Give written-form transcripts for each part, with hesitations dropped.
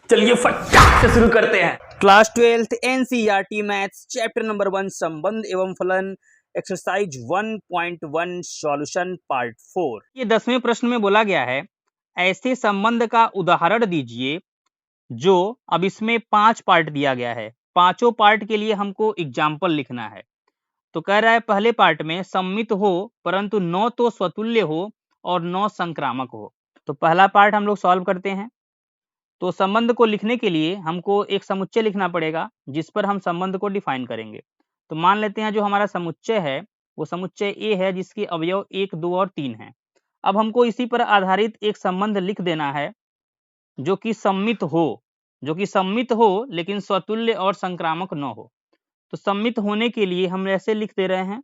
चलिए फटाक से शुरू करते हैं। Class 12th NCERT maths chapter number 1 संबंध एवं फलन एक्सरसाइज 1.1 सॉल्यूशन पार्ट 4। ये 10वें प्रश्न में बोला गया है ऐसे संबंध का उदाहरण दीजिए जो, अब इसमें 5 पार्ट दिया गया है, पांचों पार्ट के लिए हमको एग्जाम्पल लिखना है। तो कह रहा है पहले पार्ट में सम्मित हो परंतु न तो स्वतुल्य हो और न संक्रामक हो। तो पहला पार्ट हम लोग सॉल्व करते हैं। तो संबंध को लिखने के लिए हमको एक समुच्चय लिखना पड़ेगा जिस पर हम संबंध को डिफाइन करेंगे। तो मान लेते हैं जो हमारा समुच्चय है वो समुच्चय ए है जिसके अवयव 1, 2 और 3 हैं। अब हमको इसी पर आधारित एक संबंध लिख देना है जो कि सम्मित हो लेकिन स्वतुल्य और संक्रामक न हो। तो सम्मित होने के लिए हम ऐसे लिख दे रहे हैं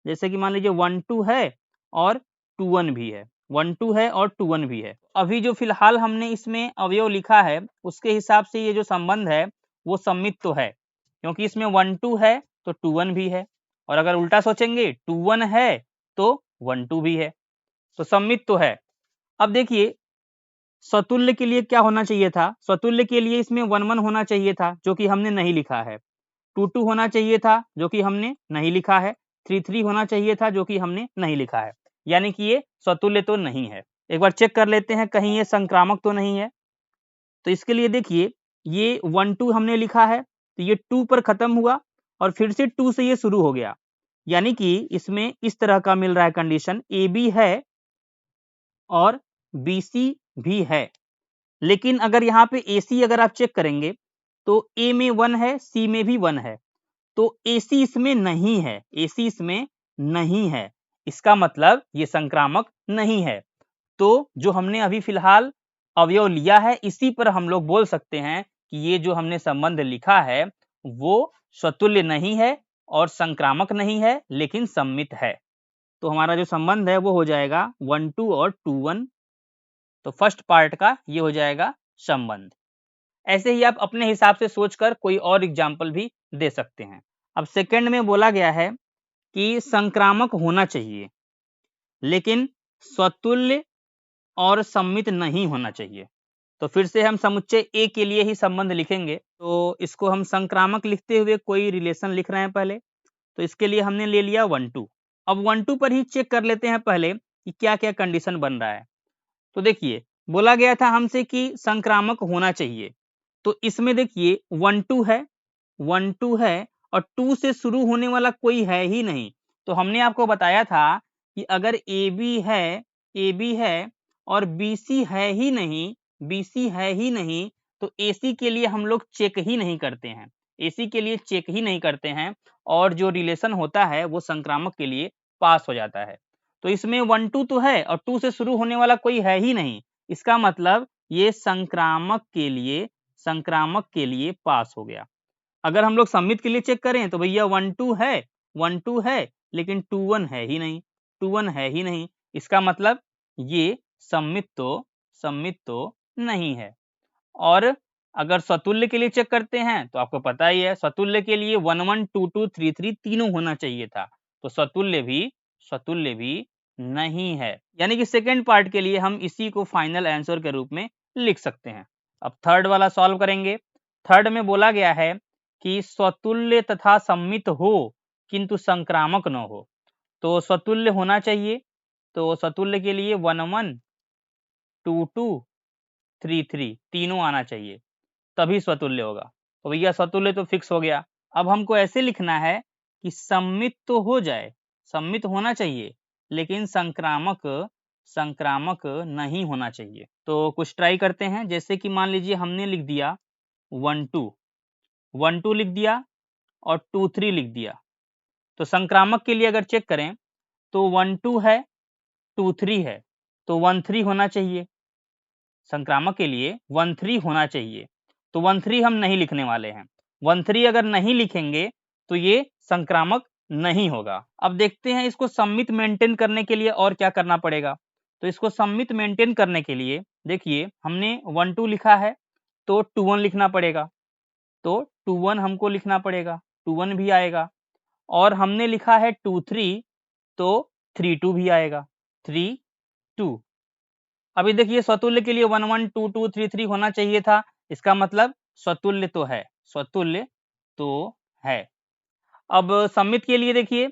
जैसे कि मान लीजिए 1 2 है और 2 1 भी है, 1 2 है और 2 1 भी है। अभी जो फिलहाल हमने इसमें अवयव लिखा है उसके हिसाब से ये जो संबंध है वो सम्मित तो है, क्योंकि इसमें 1 2 है तो 2 1 भी है, और अगर उल्टा सोचेंगे 2 1 है तो 1 2 भी है, तो सम्मित तो है। अब देखिए स्वतुल्य के लिए क्या होना चाहिए था, स्वतुल्य के लिए इसमें 1 1 होना चाहिए था जो कि हमने नहीं लिखा है, 2 2 होना चाहिए था जो कि हमने नहीं लिखा है, 3 3 होना चाहिए था जो कि हमने नहीं लिखा है, यानी कि ये स्वतुल्य तो नहीं है। एक बार चेक कर लेते हैं कहीं ये संक्रामक तो नहीं है। तो इसके लिए देखिए ये 1 2 हमने लिखा है तो ये 2 पर खत्म हुआ और फिर से 2 से ये शुरू हो गया, यानी कि इसमें इस तरह का मिल रहा है कंडीशन, ए बी है और बी सी भी है। लेकिन अगर यहाँ पे ए सी अगर आप चेक करेंगे तो ए में 1 है, सी में भी 1 है, तो एसी इसमें नहीं है, एसी इसमें नहीं है, इसका मतलब ये संक्रामक नहीं है। तो जो हमने अभी फिलहाल अवयव लिया है इसी पर हम लोग बोल सकते हैं कि ये जो हमने संबंध लिखा है वो स्वतुल्य नहीं है और संक्रामक नहीं है लेकिन सम्मित है। तो हमारा जो संबंध है वो हो जाएगा 1 2 और 2 1। तो फर्स्ट पार्ट का ये हो जाएगा संबंध। ऐसे ही आप अपने हिसाब से सोचकर कोई और एग्जाम्पल भी दे सकते हैं। अब सेकंड में बोला गया है कि संक्रामक होना चाहिए लेकिन स्वतुल्य और सम्मित नहीं होना चाहिए। तो फिर से हम समुच्चय ए के लिए ही संबंध लिखेंगे। तो इसको हम संक्रामक लिखते हुए कोई रिलेशन लिख रहे हैं पहले, तो इसके लिए हमने ले लिया 1 2। अब 1 2 पर ही चेक कर लेते हैं पहले कि क्या क्या कंडीशन बन रहा है। तो देखिए बोला गया था हमसे कि संक्रामक होना चाहिए, तो इसमें देखिए 1 2 है, 1 2 है और 2 से शुरू होने वाला कोई है ही नहीं। तो हमने आपको बताया था कि अगर ए बी है और बी सी है ही नहीं, बी सी है ही नहीं, तो ए सी के लिए हम लोग चेक ही नहीं करते हैं, ए सी के लिए चेक ही नहीं करते हैं, और जो रिलेशन होता है वो संक्रामक के लिए पास हो जाता है। तो इसमें 1 2 तो है और 2 से शुरू होने वाला कोई है ही नहीं, इसका मतलब ये संक्रामक के लिए पास हो गया। अगर हम लोग सम्मित के लिए चेक करें तो भैया 1 2 है, 1 2 है लेकिन 2 1 है ही नहीं, 2 1 है ही नहीं, इसका मतलब ये सम्मित तो नहीं है। और अगर स्वतुल्य के लिए चेक करते हैं तो आपको पता ही है स्वतुल्य के लिए 1 1 2 2 3 3 तीनों होना चाहिए था, तो स्वतुल्य भी नहीं है, यानी कि सेकेंड पार्ट के लिए हम इसी को फाइनल आंसर के रूप में लिख सकते हैं। अब थर्ड वाला सॉल्व करेंगे। थर्ड में बोला गया है कि स्वतुल्य तथा सम्मित हो किंतु संक्रामक न हो। तो स्वतुल्य होना चाहिए, तो स्वतुल्य के लिए 1 1 2 2 3 3 तीनों आना चाहिए तभी स्वतुल्य होगा। तो भैया स्वतुल्य तो फिक्स हो गया। अब हमको ऐसे लिखना है कि सम्मित तो हो जाए, सम्मित होना चाहिए लेकिन संक्रामक नहीं होना चाहिए। तो कुछ ट्राई करते हैं, जैसे कि मान लीजिए हमने लिख दिया 1 2 लिख दिया और 2 3 लिख दिया। तो संक्रामक के लिए अगर चेक करें तो 1 2 है, 2 3 है, तो 1 3 होना चाहिए। संक्रामक के लिए 1 3 होना चाहिए, तो 1 3 हम नहीं लिखने वाले हैं। 1 3 अगर नहीं लिखेंगे तो ये संक्रामक नहीं होगा। अब देखते हैं इसको सम्मित मेंटेन करने के लिए और क्या करना पड़ेगा। तो इसको सम्मित मेंटेन करने के लिए देखिए हमने 1 2 लिखा है तो 2 1 लिखना पड़ेगा, तो 2 1 हमको लिखना पड़ेगा, 2 1 भी आएगा, और हमने लिखा है 2 3 तो 3 2 भी आएगा, 3 2। अभी देखिए स्वतुल्य के लिए 1 1 2 2 3 3 होना चाहिए था, इसका मतलब स्वतुल्य तो है, स्वतुल्य तो है। अब सममित के लिए देखिए,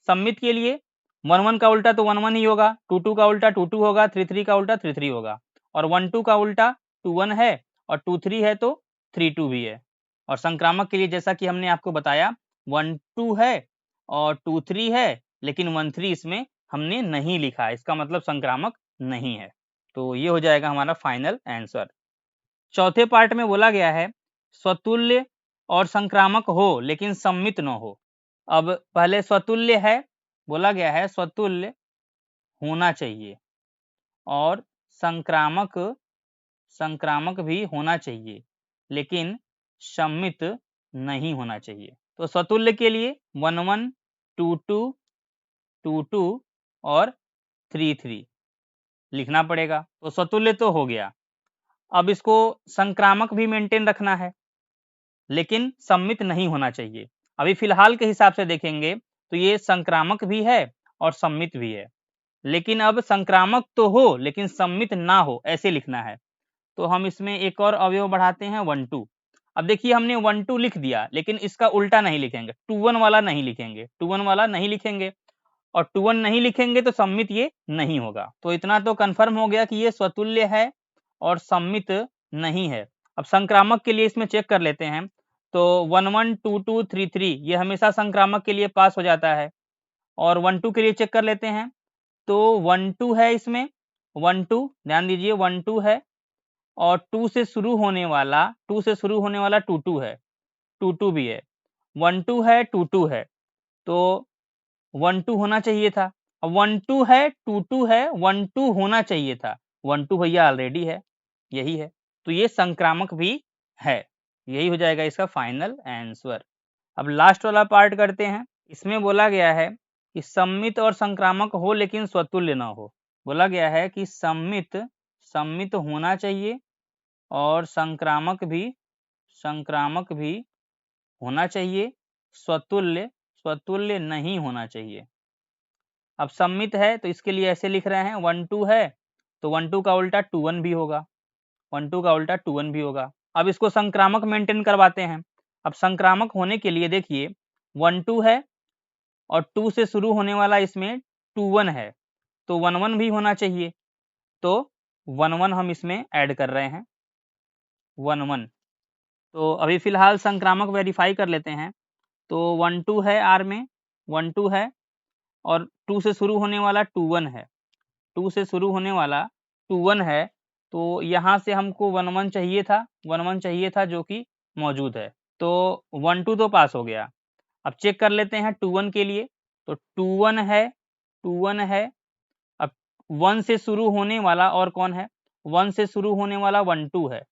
सममित के लिए 1 1 का उल्टा तो 1 1 ही होगा, 2 2 का उल्टा 2 2 होगा, 3 3 का उल्टा 3 3 होगा, और 1 2 का उल्टा 2 1 है, और 2 3 है तो 3 2 भी है। और संक्रामक के लिए जैसा कि हमने आपको बताया 1 2 है और 2 3 है, लेकिन 1 3 इसमें हमने नहीं लिखा है, इसका मतलब संक्रामक नहीं है। तो ये हो जाएगा हमारा फाइनल आंसर। चौथे पार्ट में बोला गया है स्वतुल्य और संक्रामक हो लेकिन सम्मित न हो। अब पहले स्वतुल्य है, बोला गया है स्वतुल्य होना चाहिए और संक्रामक संक्रामक भी होना चाहिए लेकिन सम्मित नहीं होना चाहिए। तो स्वतुल्य के लिए 1 1 2 2 2 2 और 3 3 लिखना पड़ेगा। तो स्वतुल्य तो हो गया, अब इसको संक्रामक भी मेंटेन रखना है लेकिन सम्मित नहीं होना चाहिए। अभी फिलहाल के हिसाब से देखेंगे तो ये संक्रामक भी है और सम्मित भी है, लेकिन अब संक्रामक तो हो लेकिन सम्मित ना हो ऐसे लिखना है। तो हम इसमें एक और अवयव बढ़ाते हैं 1 2। अब देखिए हमने 1 2 लिख दिया लेकिन इसका उल्टा नहीं लिखेंगे, 2 1 वाला नहीं लिखेंगे, 2 1 वाला नहीं लिखेंगे, और 2 1 नहीं लिखेंगे तो सम्मित ये नहीं होगा। तो इतना तो कंफर्म हो गया कि ये स्वतुल्य है और सम्मित नहीं है। अब संक्रामक के लिए इसमें चेक कर लेते हैं। तो 1 1 2 2 3 3 ये हमेशा संक्रामक के लिए पास हो जाता है, और 1 2 के लिए चेक कर लेते हैं। तो 1 2 है इसमें, 1 2 ध्यान दीजिए 1 2 है, और 2 से शुरू होने वाला 2 2 है, 2 2 भी है, 1 2 है 2 2 है, तो 1 2 होना चाहिए था। अब 1 2 है 2 2 है, 1 2 होना चाहिए था, 1 2 भैया ऑलरेडी है, यही है। तो ये संक्रामक भी है, यही हो जाएगा इसका फाइनल आंसर। अब लास्ट वाला पार्ट करते हैं। इसमें बोला गया है कि सम्मित और संक्रामक हो लेकिन स्वतुल्य ना हो। बोला गया है कि सम्मित सम्मित होना चाहिए और संक्रामक भी होना चाहिए, स्वतुल्य स्वतुल्य नहीं होना चाहिए। अब सम्मित है तो इसके लिए ऐसे लिख रहे हैं 1 2 है तो 1 2 का उल्टा 2 1 भी होगा, 1 2 का उल्टा 2 1 भी होगा। अब इसको संक्रामक मेंटेन करवाते हैं। अब संक्रामक होने के लिए देखिए 1 2 है और 2 से शुरू होने वाला इसमें 2 1 है, तो 1 1 भी होना चाहिए, तो 1 1 हम इसमें ऐड कर रहे हैं 1 1। तो अभी फिलहाल संक्रामक वेरीफाई कर लेते हैं। तो 1 2 है आर में, 1 2 है, और 2 से शुरू होने वाला 2 1 है, 2 से शुरू होने वाला 2 1 है, तो यहाँ से हमको 1 1 चाहिए था, 1 1 चाहिए था जो कि मौजूद है। तो 1 2 तो पास हो गया। अब चेक कर लेते हैं 2 1 के लिए। तो 2 1 है, 2 1 है। अब 1 से शुरू होने वाला और कौन है, 1 से शुरू होने वाला 1 2 है,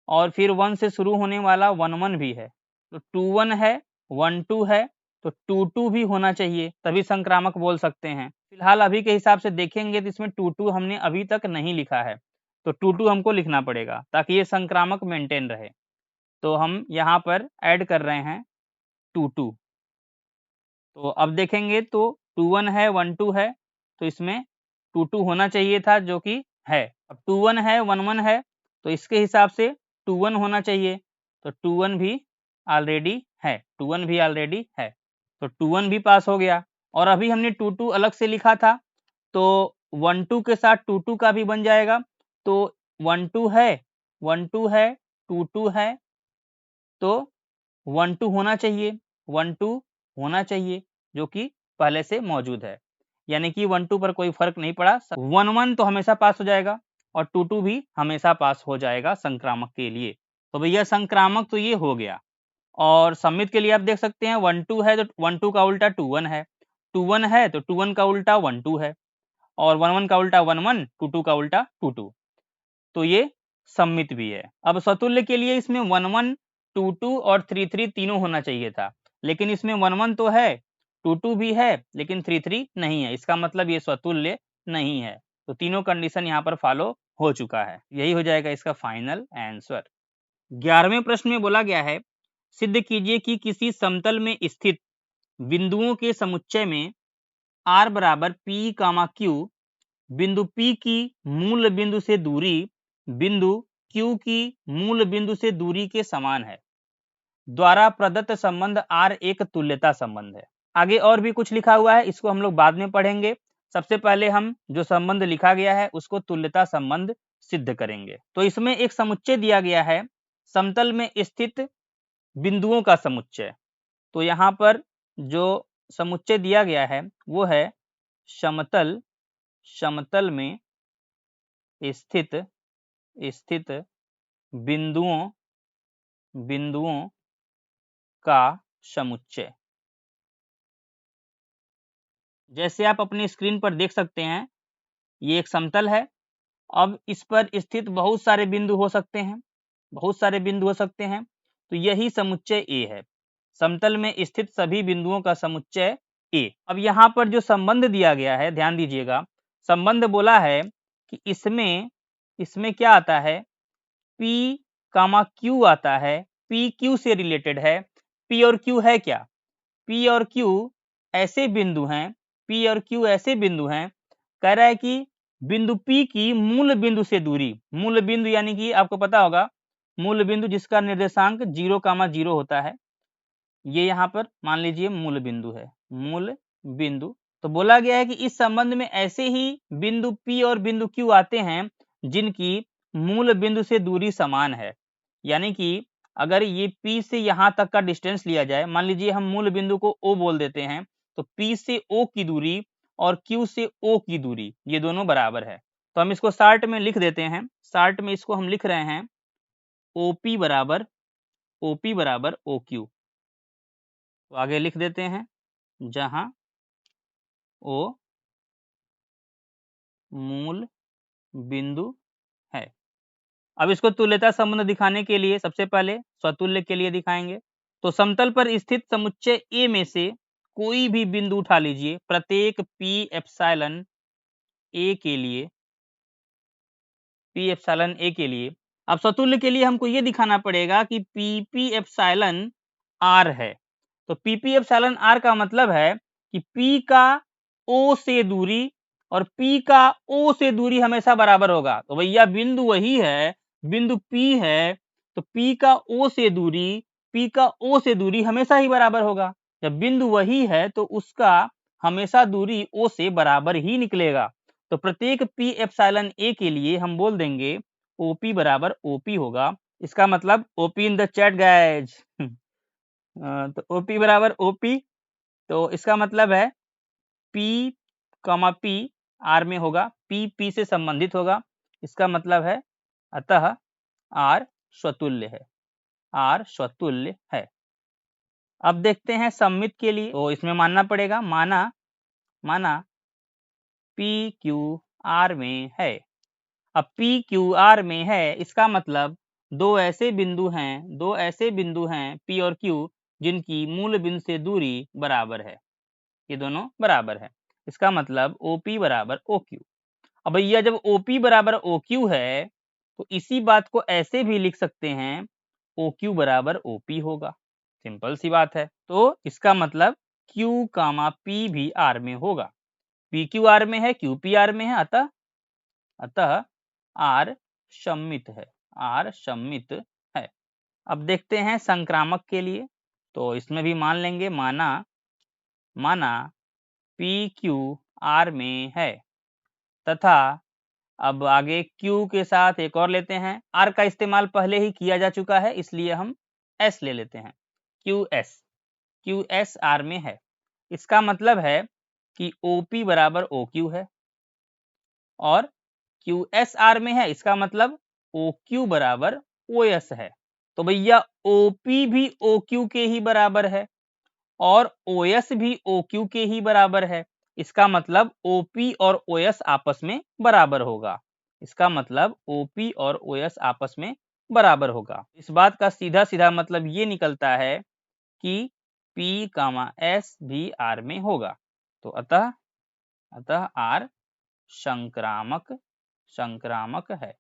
और फिर 1 से शुरू होने वाला 1 1 भी है। तो 2 1 है, 1 2 है, तो 2 2 भी होना चाहिए, तभी संक्रामक बोल सकते हैं। फिलहाल अभी के हिसाब से देखेंगे तो इसमें 2 2 हमने अभी तक नहीं लिखा है, तो 2 2 हमको लिखना पड़ेगा ताकि ये संक्रामक मेंटेन रहे। तो हम यहाँ पर ऐड कर रहे हैं 2 2। तो अब देखेंगे तो 2 1 है, 1 2 है, तो इसमें 2 2 होना चाहिए था जो कि है। अब 2 1 है, 1 1 है, तो इसके हिसाब से 2 1 होना चाहिए, तो 2 1 भी ऑलरेडी है, 2 1 भी ऑलरेडी है, तो 2 1 भी पास हो गया। और अभी हमने 2 2 अलग से लिखा था, तो 1 2 के साथ 2 2 का भी बन जाएगा। तो 1 2 है, 1 2 है, 2 2 है, तो 1 2 होना चाहिए, 1 2 होना चाहिए जो कि पहले से मौजूद है, यानी कि 1 2 पर कोई फर्क नहीं पड़ा। 1 1 तो हमेशा पास हो जाएगा और 2 2 भी हमेशा पास हो जाएगा संक्रामक के लिए। तो भैया संक्रामक तो ये हो गया। और सम्मित के लिए आप देख सकते हैं 1 2 है तो 1 2 का उल्टा 2 1 है, 2 1 है तो 2 1 का उल्टा 1 2 है, और 1 1 का उल्टा 1 1, 2 2 का उल्टा 2 2, तो ये सम्मित भी है। अब स्वतुल्य के लिए इसमें 1 1 2 2 और 3 3 तीनों होना चाहिए था, लेकिन इसमें 1 1 तो है, 2 2 भी है, लेकिन 3 3 नहीं है, इसका मतलब ये स्वतुल्य नहीं है। तो तीनों कंडीशन यहाँ पर फॉलो हो चुका है, यही हो जाएगा इसका फाइनल आंसर। 11वें प्रश्न में बोला गया है सिद्ध कीजिए कि किसी समतल में स्थित बिंदुओं के समुच्चय में r बराबर p q बिंदु P की मूल बिंदु से दूरी बिंदु Q की मूल बिंदु से दूरी के समान है द्वारा प्रदत्त संबंध R एक तुल्यता संबंध है। आगे और भी कुछ लिखा हुआ है, इसको हम लोग बाद में पढ़ेंगे। सबसे पहले हम जो संबंध लिखा गया है उसको तुल्यता संबंध सिद्ध करेंगे। तो इसमें एक समुच्चय दिया गया है, समतल में स्थित बिंदुओं का समुच्चय। तो यहाँ पर जो समुच्चय दिया गया है वो है समतल में स्थित बिंदुओं का समुच्चय। जैसे आप अपनी स्क्रीन पर देख सकते हैं, ये एक समतल है। अब इस पर स्थित बहुत सारे बिंदु हो सकते हैं, तो यही समुच्चय A है। समतल में स्थित सभी बिंदुओं का समुच्चय A। अब यहाँ पर जो संबंध दिया गया है, ध्यान दीजिएगा, संबंध बोला है कि इसमें क्या आता है, P, Q आता है। P Q से रिलेटेड है। P और Q है क्या? P और Q ऐसे बिंदु हैं, कह रहा है कि बिंदु P की मूल बिंदु से दूरी, मूल बिंदु यानी कि आपको पता होगा मूल बिंदु जिसका निर्देशांक 0,0 होता है, ये यहाँ पर मान लीजिए मूल बिंदु है, मूल बिंदु। तो बोला गया है कि इस संबंध में ऐसे ही बिंदु P और बिंदु Q आते हैं जिनकी मूल बिंदु से दूरी समान है। यानी कि अगर ये P से यहाँ तक का डिस्टेंस लिया जाए, मान लीजिए हम मूल बिंदु को O बोल देते हैं, तो P से O की दूरी और Q से O की दूरी ये दोनों बराबर है। तो हम इसको शार्ट में लिख देते हैं। शार्ट में इसको हम लिख रहे हैं OP बराबर OQ। तो आगे लिख देते हैं, जहां O मूल बिंदु है। अब इसको तुल्यता संबंध दिखाने के लिए सबसे पहले स्वतुल्य के लिए दिखाएंगे। तो समतल पर स्थित समुच्चय A में से कोई भी बिंदु उठा लीजिए, प्रत्येक P एप्सिलॉन A के लिए। अब स्वतुल्य के लिए हमको ये दिखाना पड़ेगा कि PP एप्सिलॉन R है। तो PP एप्सिलॉन R का मतलब है कि P का O से दूरी और P का O से दूरी हमेशा बराबर होगा। तो भैया बिंदु वही है, बिंदु P है, तो P का O से दूरी हमेशा ही बराबर होगा। जब बिंदु वही है तो उसका हमेशा दूरी O से बराबर ही निकलेगा। तो प्रत्येक P एप्सिलॉन A के लिए हम बोल देंगे OP बराबर OP होगा। इसका मतलब OP in the chat guys. तो OP बराबर OP, तो इसका मतलब है P, P R में होगा, P से संबंधित होगा। इसका मतलब है अतः R स्वतुल्य है। अब देखते हैं सममित के लिए। तो इसमें मानना पड़ेगा, माना PQR में है। अब PQR में है, इसका मतलब दो ऐसे बिंदु हैं P और Q जिनकी मूल बिंदु से दूरी बराबर है, ये दोनों बराबर है। इसका मतलब OP बराबर OQ। अब भैया जब OP बराबर OQ है तो इसी बात को ऐसे भी लिख सकते हैं OQ बराबर OP होगा। सिंपल सी बात है। तो इसका मतलब Q, P भी R में होगा। PQ R में है, QP R में है, अतः R सममित है। अब देखते हैं संक्रामक के लिए। तो इसमें भी मान लेंगे, माना PQ R में है तथा अब आगे Q के साथ एक और लेते हैं। R का इस्तेमाल पहले ही किया जा चुका है, इसलिए हम S ले लेते हैं। QS R में है। इसका मतलब है कि OP बराबर OQ है और QS R में है, इसका मतलब OQ बराबर OS है। तो भैया OP भी OQ के ही बराबर है और OS भी OQ के ही बराबर है। इसका मतलब OP और OS आपस में बराबर होगा। इस बात का सीधा सीधा मतलब ये निकलता है कि P, S भी R में होगा। तो अतः R संक्रामक है।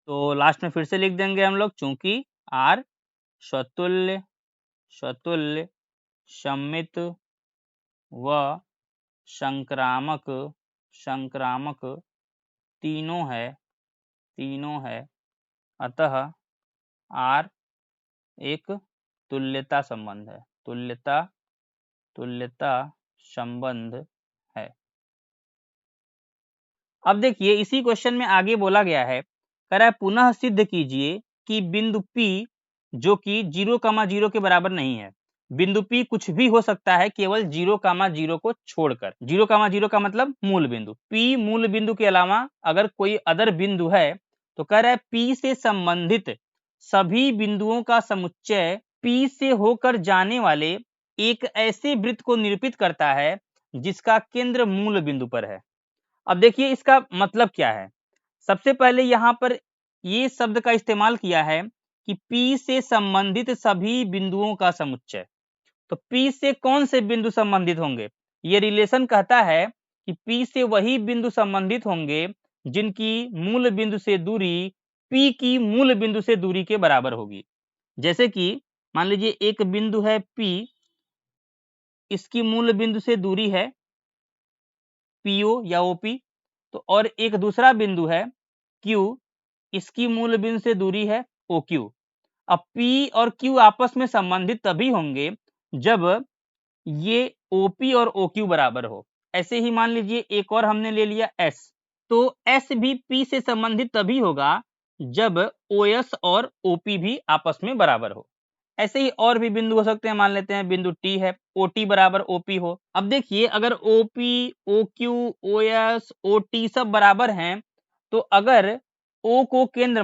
तो लास्ट में फिर से लिख देंगे हम लोग, चूंकि R स्वतुल्य, सममित व संक्रामक तीनों है, अतः R एक तुल्यता संबंध है, तुल्यता संबंध है। अब देखिए इसी क्वेश्चन में आगे बोला गया है, कह रहा है पुनः सिद्ध कीजिए कि बिंदु P जो कि 0,0 के बराबर नहीं है। बिंदु P कुछ भी हो सकता है केवल 0,0 को छोड़कर। 0,0 का मतलब मूल बिंदु। P मूल बिंदु के अलावा अगर कोई अदर बिंदु है तो कह रहा है P से संबंधित सभी बिंदुओं का समुच्चय P से होकर जाने वाले एक ऐसे वृत्त को निरूपित करता है जिसका केंद्र मूल बिंदु पर है। अब देखिए इसका मतलब क्या है। सबसे पहले यहाँ पर ये शब्द का इस्तेमाल किया है कि P से संबंधित सभी बिंदुओं का समुच्चय। तो P से कौन से बिंदु संबंधित होंगे? ये रिलेशन कहता है कि P से वही बिंदु संबंधित होंगे जिनकी मूल बिंदु से दूरी P की मूल बिंदु से दूरी के बराबर होगी। जैसे कि मान लीजिए एक बिंदु है P, इसकी मूल बिंदु से दूरी है PO या OP, तो और एक दूसरा बिंदु है Q, इसकी मूल बिंदु से दूरी है OQ। अब P और Q आपस में संबंधित तभी होंगे जब ये OP और OQ बराबर हो। ऐसे ही मान लीजिए एक और हमने ले लिया S, तो S भी P से संबंधित तभी होगा जब OS और OP भी आपस में बराबर हो। ऐसे ही और भी बिंदु हो सकते हैं, मान लेते हैं बिंदु T है, OT बराबर OP हो। अब देखिए अगर OP, OQ, OS, OT सब बराबर हैं तो अगर O को केंद्र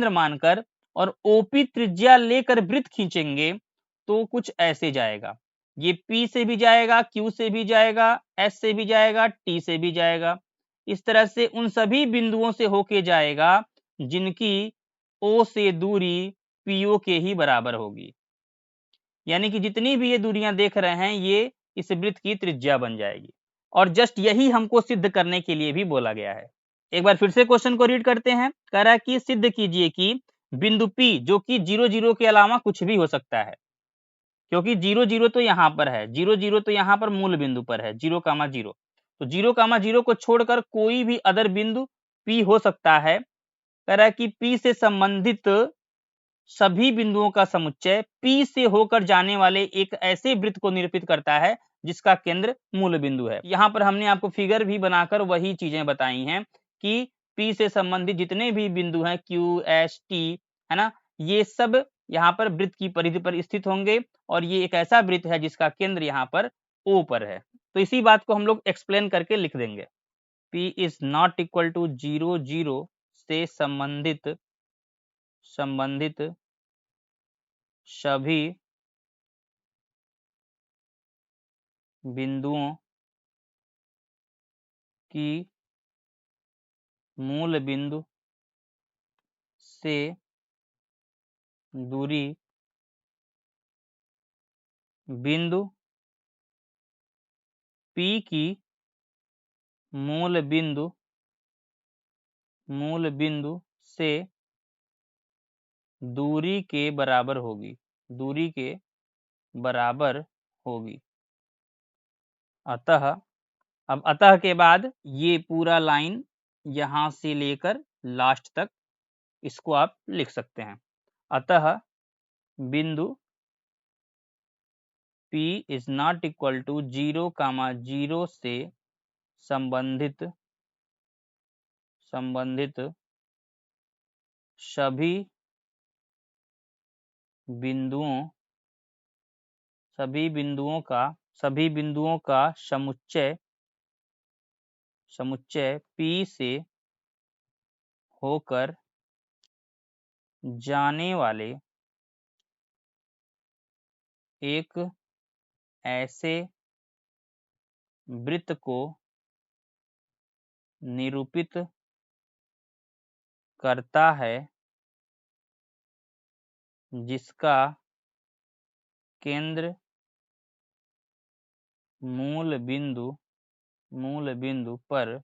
मानकर और OP त्रिज्या लेकर वृत्त खींचेंगे तो कुछ ऐसे जाएगा। ये P से भी जाएगा, Q से भी जाएगा, S से भी जाएगा, T से भी जाएगा। इस तरह से उन सभी बिंदुओं से होके जाएगा जिनकी O से दूरी PO के ही बराबर होगी। यानी कि जितनी भी ये दूरियां देख रहे हैं ये इस वृत्त की त्रिज्या बन जाएगी। और जस्ट यही हमको सिद्ध करने के लिए भी बोला गया है। एक बार फिर से क्वेश्चन को रीड करते हैं। कह रहा है कि सिद्ध कीजिए कि बिंदु P जो कि 0,0 के अलावा कुछ भी हो सकता है, क्योंकि 0,0 तो यहाँ पर है, 0,0 तो यहाँ पर मूल बिंदु पर है 0,0, तो 0,0 को छोड़कर कोई भी अदर बिंदु P हो सकता है। कह रहा है कि P से संबंधित सभी बिंदुओं का समुच्चय P से होकर जाने वाले एक ऐसे वृत्त को निरूपित करता है जिसका केंद्र मूल बिंदु है। यहाँ पर हमने आपको फिगर भी बनाकर वही चीजें बताई हैं कि P से संबंधित जितने भी बिंदु हैं Q, S, T, है ना, ये सब यहाँ पर वृत्त की परिधि पर स्थित होंगे और ये एक ऐसा वृत्त है जिसका केंद्र यहाँ पर O पर है। तो इसी बात को हम लोग एक्सप्लेन करके लिख देंगे। P is not equal to 0,0 से संबंधित सभी बिंदुओं की मूल बिंदु से दूरी बिंदु P की मूल बिंदु से दूरी के बराबर होगी। अतः अब अतः के बाद ये पूरा लाइन यहाँ से लेकर लास्ट तक इसको आप लिख सकते हैं। अतः बिंदु P is not equal to 0,0 से संबंधित सभी बिंदुओं का समुच्चय P से होकर जाने वाले एक ऐसे वृत्त को निरूपित करता है जिसका केंद्र मूल बिंदु पर